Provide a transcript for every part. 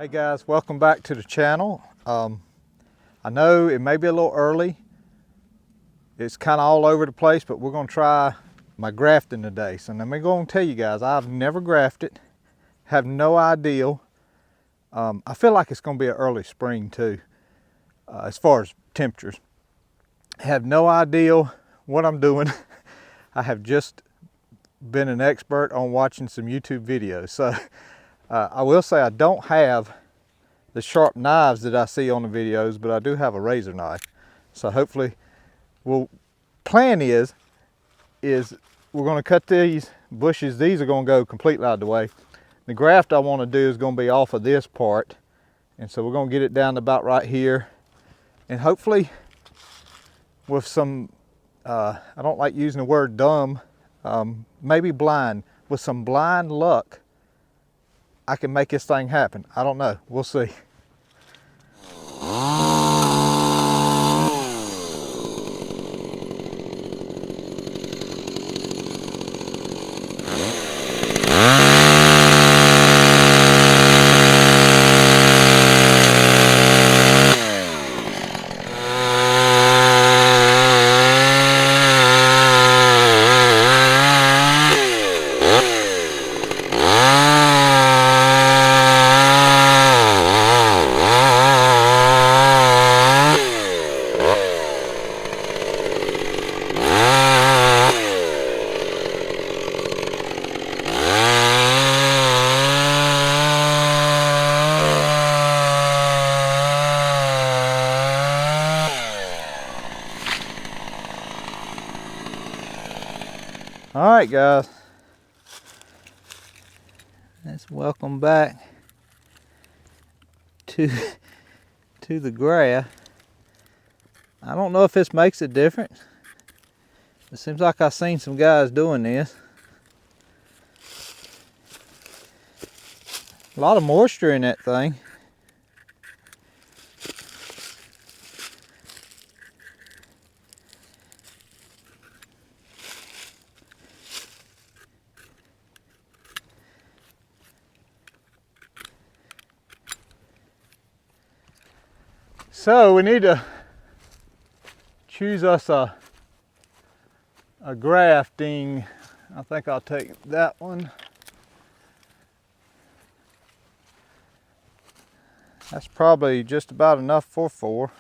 Hey guys, welcome back to the channel. I know it may be a little early. It's kind of all over the place, but we're going to try my grafting today. So let me go and tell you guys, I've never grafted, have no idea. I feel like it's going to be an early spring too, as far as temperatures. Have no idea what I'm doing. I have just been an expert on watching some YouTube videos. So I will say I don't have the sharp knives that I see on the videos, but I do have a razor knife. So hopefully, plan is we're going to cut these bushes. These are going to go completely out of the way. The graft I want to do is going to be off of this part. And so we're going to get it down to about right here. And hopefully with some, I don't like using the word dumb, maybe blind. With some blind luck, I can make this thing happen. I don't know. We'll see. All right, guys, let's welcome back to the graft. I don't know if this makes a difference. It seems like I've seen some guys doing this. A lot of moisture in that thing. So we need to choose us a grafting. I think I'll take that one. That's probably just about enough for 4.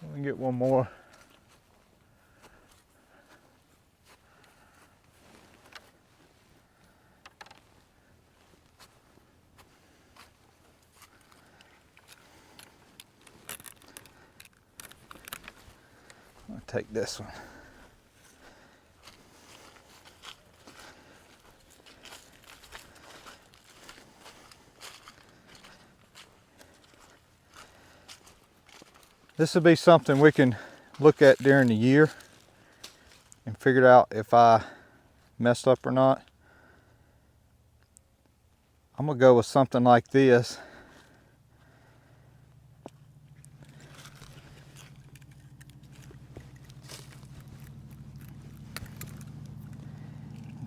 Let me get one more. I'll take this one. This will be something we can look at during the year and figure out if I messed up or not. I'm gonna go with something like this.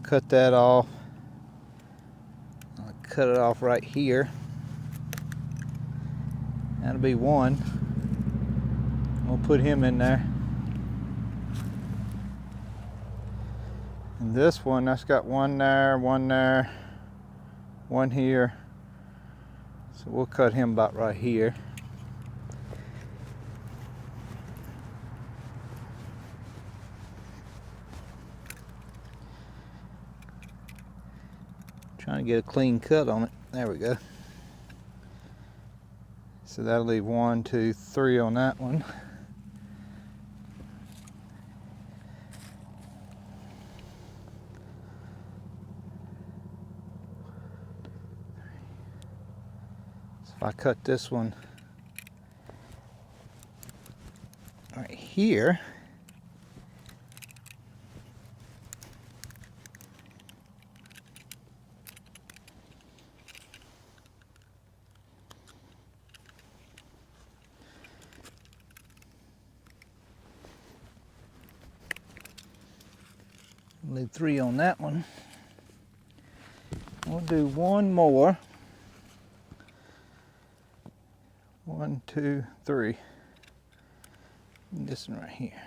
Cut that off. I'll cut it off right here. That'll be one. We'll put him in there. And this one, that's got one there, one here. So we'll cut him about right here. Trying to get a clean cut on it. There we go. So that'll leave 1, 2, 3 on that one. So if I cut this one right here, leave 3 on that one. We'll do one more. 1, 2, 3. And this one right here.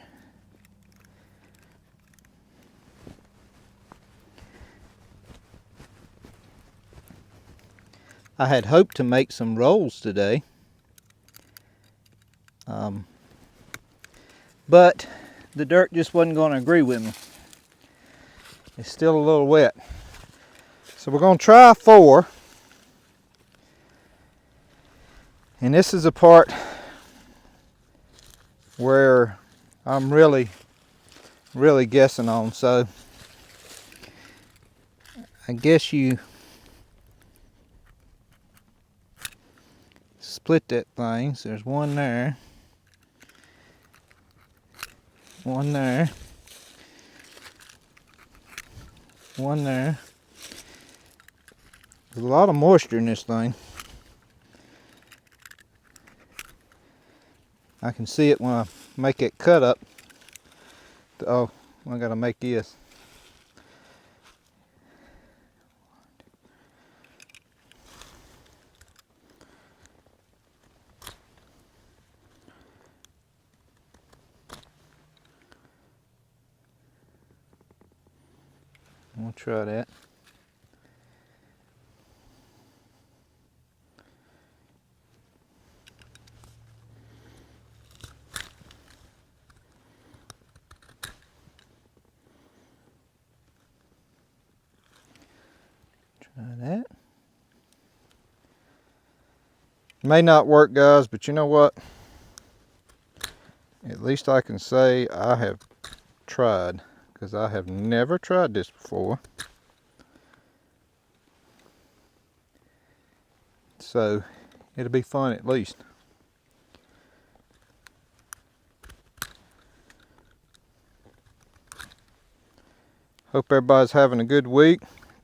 I had hoped to make some rolls today, but the dirt just wasn't going to agree with me. It's still a little wet. So we're going to try 4. And this is a part where I'm really guessing on. So I guess you split that thing. So there's one there, one there, one there. There's a lot of moisture in this thing. I can see it when I make it cut up. Oh, I gotta make this. We'll try that. Try that. May not work, guys, but you know what? At least I can say I have tried, because I have never tried this before. So it'll be fun at least. Hope everybody's having a good week.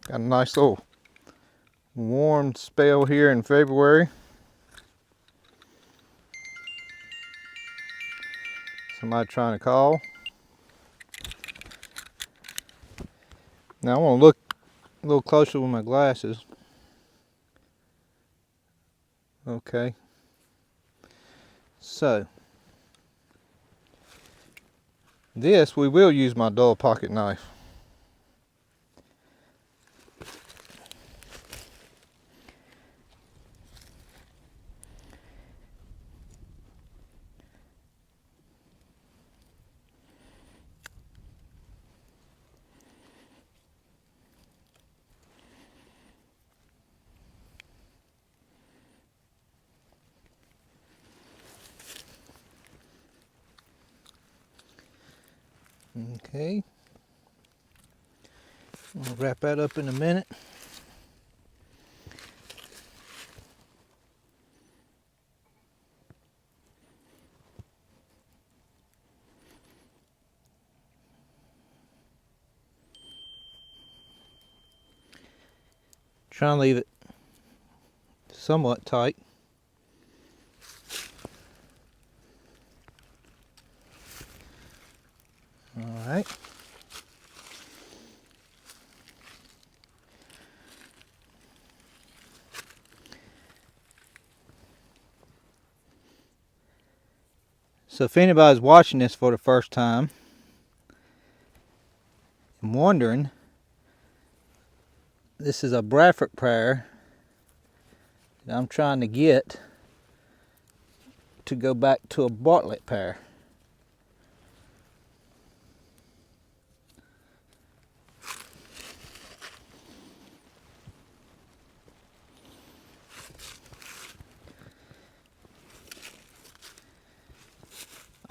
Got a nice little warm spell here in February. Somebody trying to call. Now I want to look a little closer with my glasses. Okay. So this, we will use my dull pocket knife. Okay, I'll wrap that up in a minute. Try and leave it somewhat tight. All right. So if anybody's watching this for the first time and wondering, this is a Bradford pear that I'm trying to get to go back to a Bartlett pear.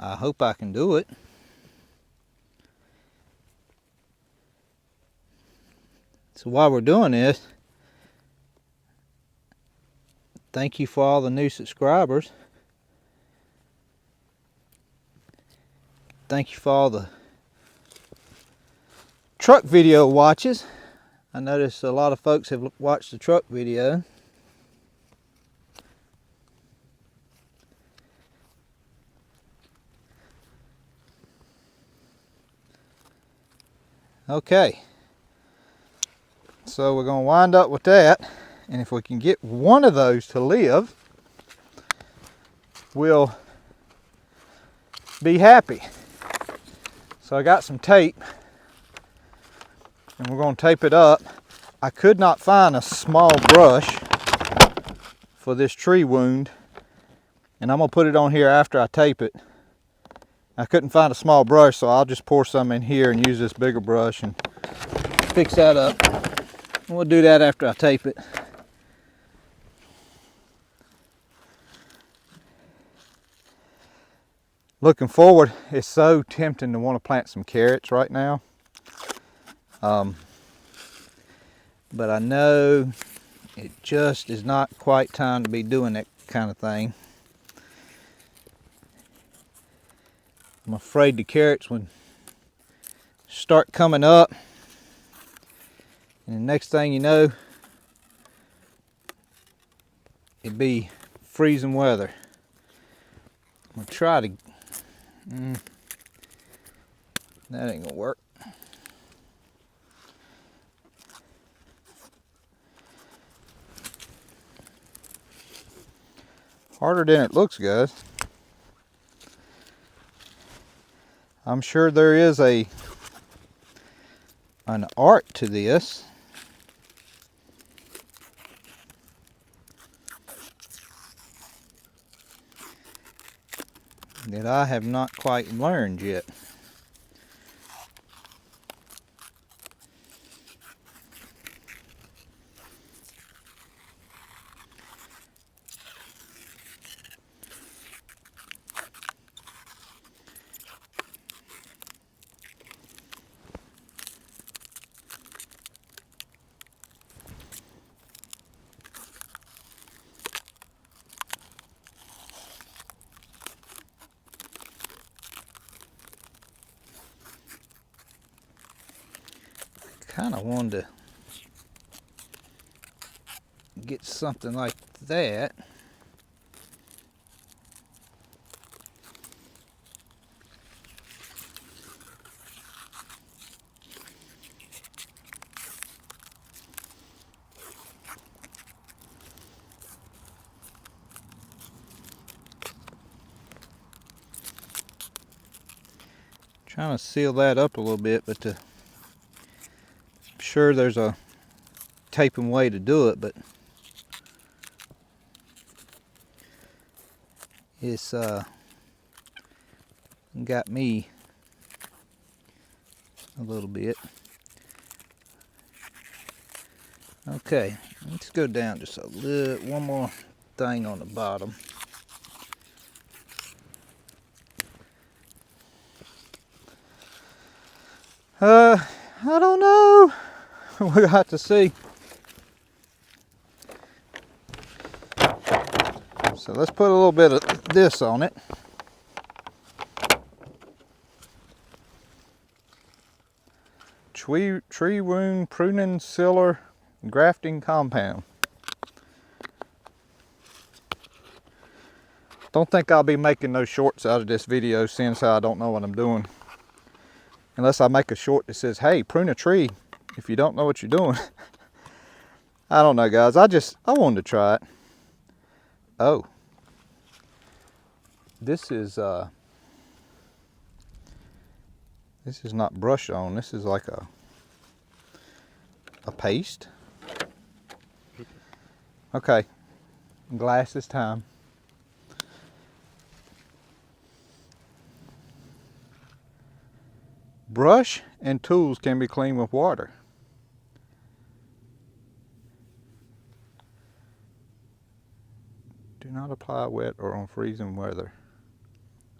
I hope I can do it. So while we're doing this, thank you for all the new subscribers. Thank you for all the truck video watches. I noticed a lot of folks have watched the truck video. Okay, so we're going to wind up with that, and if we can get one of those to live, will be happy. So I got some tape, and we're going to tape it up. I could not find a small brush for this tree wound, and I'm going to put it on here after I tape it. I couldn't find a small brush, so I'll just pour some in here and use this bigger brush and fix that up. And we'll do that after I tape it. Looking forward, it's so tempting to want to plant some carrots right now. But I know it just is not quite time to be doing that kind of thing. I'm afraid the carrots would start coming up, and the next thing you know, it'd be freezing weather. I'm gonna try to, that ain't gonna work. Harder than it looks, guys. I'm sure there is an art to this. That I have not quite learned yet. Kind of wanted to get something like that. Trying to seal that up a little bit, but I'm sure there's a taping way to do it, but it's got me a little bit. Okay, let's go down just a little, one more thing on the bottom. I don't know. We'll have to see. So let's put a little bit of this on it. Tree wound pruning sealer grafting compound. Don't think I'll be making no shorts out of this video, since I don't know what I'm doing. Unless I make a short that says, hey, prune a tree if you don't know what you're doing. I don't know, guys. I wanted to try it. Oh. This is not brush on. This is like a paste. Okay. Glasses time. Brush and tools can be cleaned with water. Do not apply wet or on freezing weather.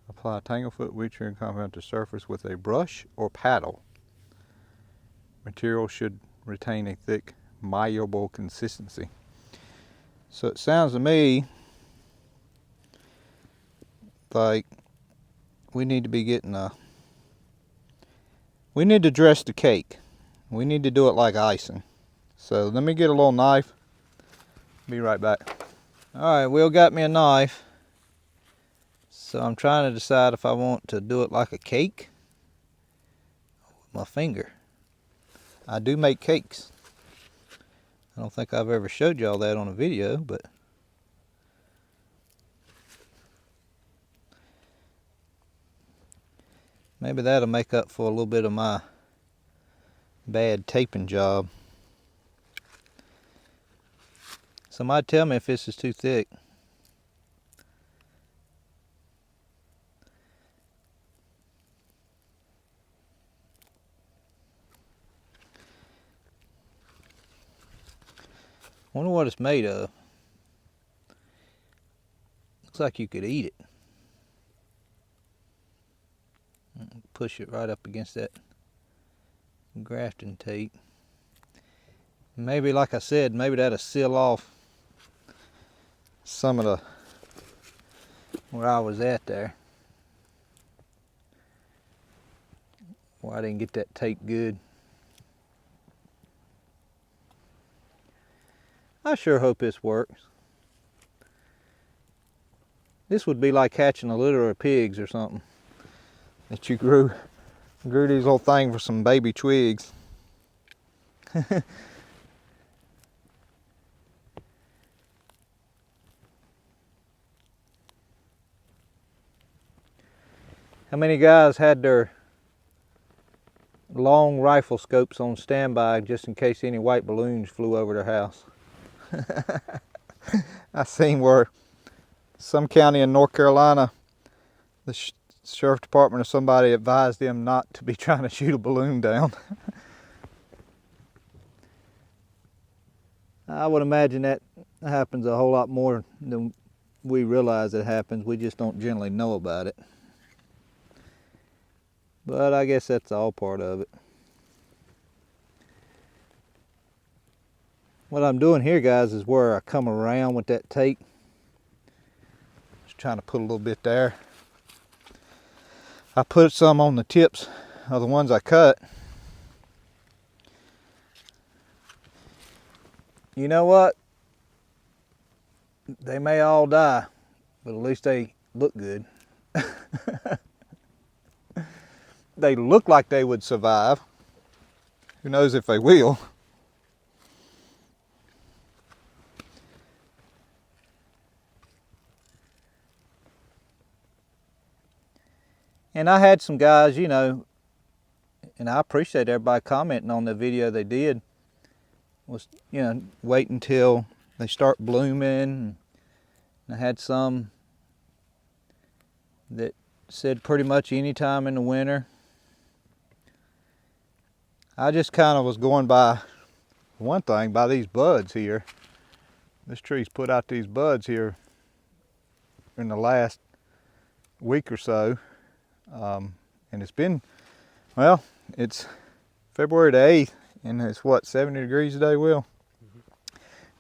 Apply tanglefoot weed chewing compound to surface with a brush or paddle. Material should retain a thick, malleable consistency. So it sounds to me like we need to be getting we need to dress the cake. We need to do it like icing. So let me get a little knife. Be right back. Alright, Will got me a knife. So I'm trying to decide if I want to do it like a cake with my finger. I do make cakes. I don't think I've ever showed y'all that on a video, but Maybe that'll make up for a little bit of my bad taping job. Somebody tell me if this is too thick. Wonder what it's made of. Looks like you could eat it. Push it right up against that grafting tape. Maybe, like I said, maybe that'll seal off some of the where I was at there, where I didn't get that tape good. I sure hope this works. This would be like hatching a litter of pigs or something. That you grew these little things for some baby twigs. How many guys had their long rifle scopes on standby just in case any white balloons flew over their house? I seen where some county in North Carolina, the sheriff department or somebody advised them not to be trying to shoot a balloon down. I would imagine that happens a whole lot more than we realize it happens. We just don't generally know about it. But I guess that's all part of it. What I'm doing here, guys, is where I come around with that tape. Just trying to put a little bit there. I put some on the tips of the ones I cut. You know what? They may all die, but at least they look good. They look like they would survive. Who knows if they will? And I had some guys, you know, and I appreciate everybody commenting on the video they did, was, you know, wait until they start blooming. And I had some that said pretty much any time in the winter. I just kind of was going by one thing, by these buds here. This tree's put out these buds here in the last week or so. And it's been, well, it's February the 8th and it's what, 70 degrees today, Will? Mm-hmm.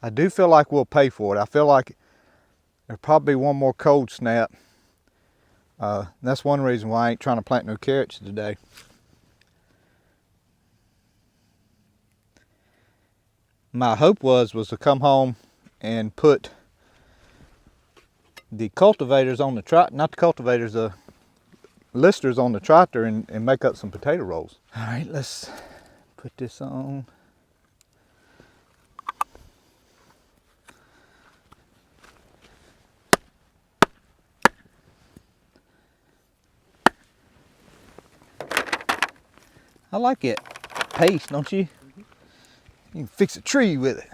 I do feel like we'll pay for it. I feel like there'll probably be one more cold snap. That's one reason why I ain't trying to plant no carrots today. My hope was to come home and put the cultivators on the tractor, not the cultivators, the listers on the tractor and make up some potato rolls. All right, let's put this on. I like it paste, don't you? Mm-hmm. You can fix a tree with it.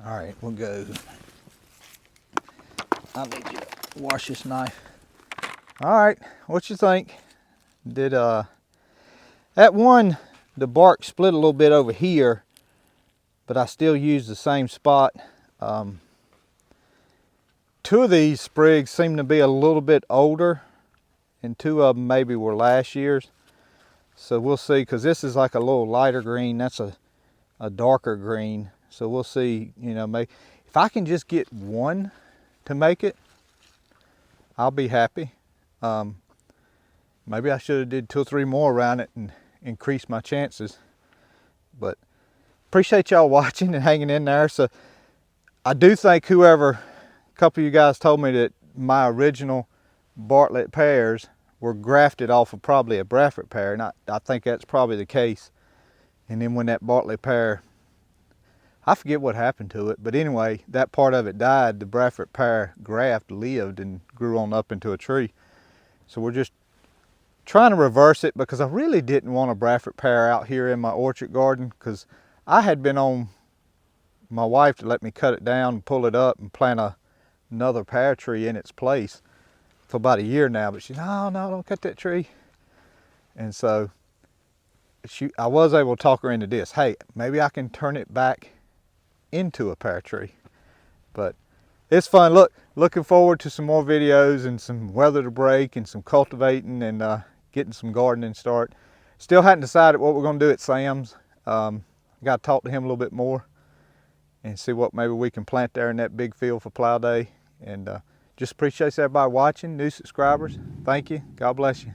All right, we'll go. I need you to wash this knife. All right, what you think? Did that one, the bark split a little bit over here, but I still used the same spot. Two of these sprigs seem to be a little bit older, and two of them maybe were last year's. So we'll see, because this is like a little lighter green. That's a darker green. So we'll see, you know, maybe if I can just get one to make it, I'll be happy. Maybe I should have did 2 or 3 more around it and increase my chances. But appreciate y'all watching and hanging in there. So I do think a couple of you guys told me that my original Bartlett pears were grafted off of probably a Bradford pear, and I think that's probably the case. And then when that Bartlett pear, I forget what happened to it, but anyway, that part of it died. The Bradford pear graft lived and grew on up into a tree. So we're just trying to reverse it, because I really didn't want a Bradford pear out here in my orchard garden, because I had been on my wife to let me cut it down and pull it up and plant another pear tree in its place for about a year now. But she said, no, don't cut that tree. And so I was able to talk her into this. Hey, maybe I can turn it back into a pear tree. But it's fun. Looking forward to some more videos and some weather to break and some cultivating and getting some gardening start. Still hadn't decided what we're going to do at Sam's. Got to talk to him a little bit more and see what maybe we can plant there in that big field for plow day. And just appreciate everybody watching. New subscribers, thank you. God bless you.